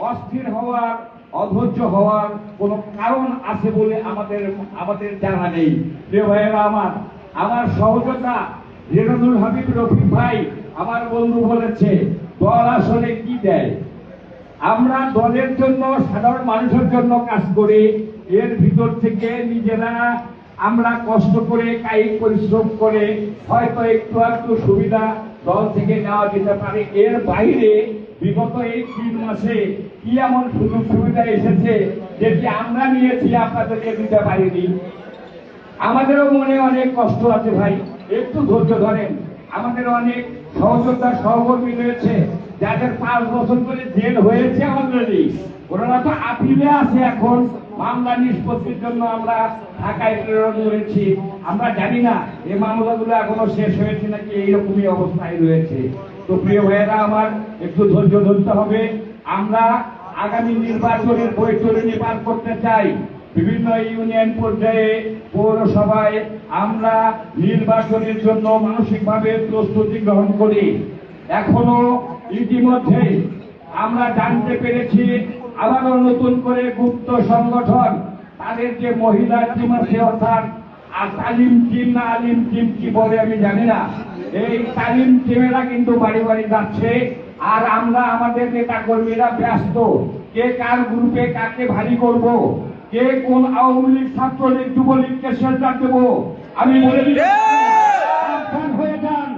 অস্থির হওয়ার, অধৈর্য হওয়ার কোনো কারণ আছে বলে আমাদের জানা নেই। প্রিয় ভাইয়েরা, আমার সহযোগিতা রেজানুল হাবিব রফিক ভাই আমার বন্ধু বলেছে দল আসলে কি দেয়। আমরা দলের জন্য, সাধারণ মানুষের জন্য কাজ করি। এর ভিতর থেকে নিজেরা আমরা কষ্ট করে, কায়িক পরিশ্রম করে হয়তো একটু সুবিধা দল থেকে নেওয়া যেতে পারে। এর বাইরে বিগত এই 3 মাসে কি এমন সুযোগ সুবিধা এসেছে যেটি আমরা নিয়েছি, আপনাদেরকে দিতে পারিনি। আমাদেরও মনে অনেক কষ্ট আছে ভাই, একটু ধৈর্য ধরেন। আমাদের অনেক সহযোদ্ধা সহকর্মী রয়েছে যাদের 5 বছর ধরে জেল হয়েছে অলরেডি, ওনারা তো আপিলে আছে। এখন মামলা নিষ্পত্তির জন্য আমরা ঢাকায় প্রেরণ করেছি। আমরা জানি না এই মামলাগুলো এখনো শেষ হয়েছে নাকি এইরকমই অবস্থায় রয়েছে। তো প্রিয় ভাইয়েরা, আমার একটু ধৈর্য ধরতে হবে। আমরা আগামী নির্বাচনের বৈতরণী পার করতে চাই। বিভিন্ন ইউনিয়ন পর্যায়ে, পৌরসভায় আমরা নির্বাচনের জন্য মানসিকভাবে প্রস্তুতি গ্রহণ করি। এখনো ইতিমধ্যে আমরা জানতে পেরেছি আবারও নতুন করে গুপ্ত সংগঠন, তাদের যে মহিলা টিম আছে, অর্থাৎ তালিম টিম না আলিম টিম কি বলে আমি জানি না, এই তালিম টিমেরা কিন্তু বাড়ি বাড়ি যাচ্ছে। আর আমরা আমাদের নেতা কর্মীরা ব্যস্ত, কে কার গ্রুপে কাকে ভারী করব, কে কোন আওয়ামী লীগ, ছাত্রলীগ, যুবলীগকে শেল্টার দেব। আমি বলে সাবধান হয়ে যান।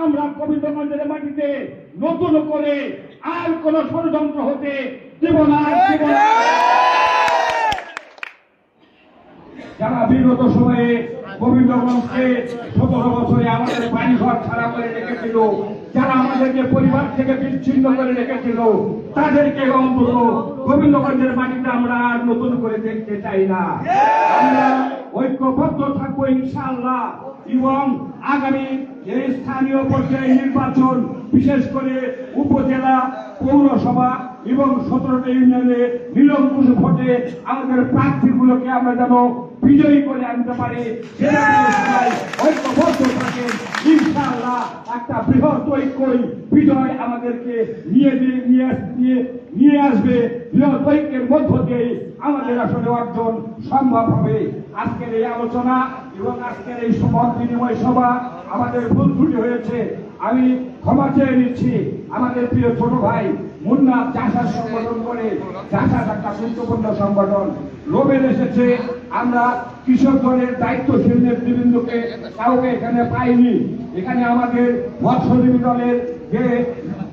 আমরা গোবিন্দগঞ্জের মাটিতে নতুন করে আর কোন ষড়যন্ত্র হতে দেব না। যারা বিগত সময়ে গোবিন্দগঞ্জকে 17 বছরে আমাদের বাড়িঘর ছাড়া করে রেখেছিল, যারা আমাদেরকে পরিবার থেকে বিচ্ছিন্ন করে রেখেছিল, তাদেরকে অন্তত গোবিন্দগঞ্জের মাটিতে আমরা আর নতুন করে দেখতে চাই না। আমরা ঐক্যবদ্ধ থাকবো ইনশাআল্লাহ। এবং আগামী এই স্থানীয় পর্যায়ে নির্বাচন, বিশেষ করে উপজেলা, পৌরসভা এবং 17টা ইউনিয়নে নিরঙ্কুশ ভোটে আমাদের প্রার্থীগুলোকে আমরা যেন বিজয়ী করে আনতে পারি, সেটা ঐক্যবদ্ধ থাকে ইনশাআল্লাহ। একটা বৃহৎ ঐক্যই বিজয় আমাদেরকে নিয়ে আসবে। বৃহৎ ঐক্যের মধ্য দিয়ে আমাদের আসলে অর্জন সম্ভব হবে। আজকের এই আলোচনা এবং আজকের এই মত বিনিময় সভা আমাদের ভুল ত্রুটি হয়েছে, আমি ক্ষমা চেয়ে নিচ্ছি। আমাদের প্রিয় ছোট ভাই মুন্না চাষার সংগঠন করে, চাষার একটা গুরুত্বপূর্ণ সংগঠন, লোভের এসেছে। আমরা কৃষক দলের দায়িত্বশীল নেতৃবৃন্দকে কাউকে এখানে পাইনি। এখানে আমাদের মৎস্যজীবী দলের যে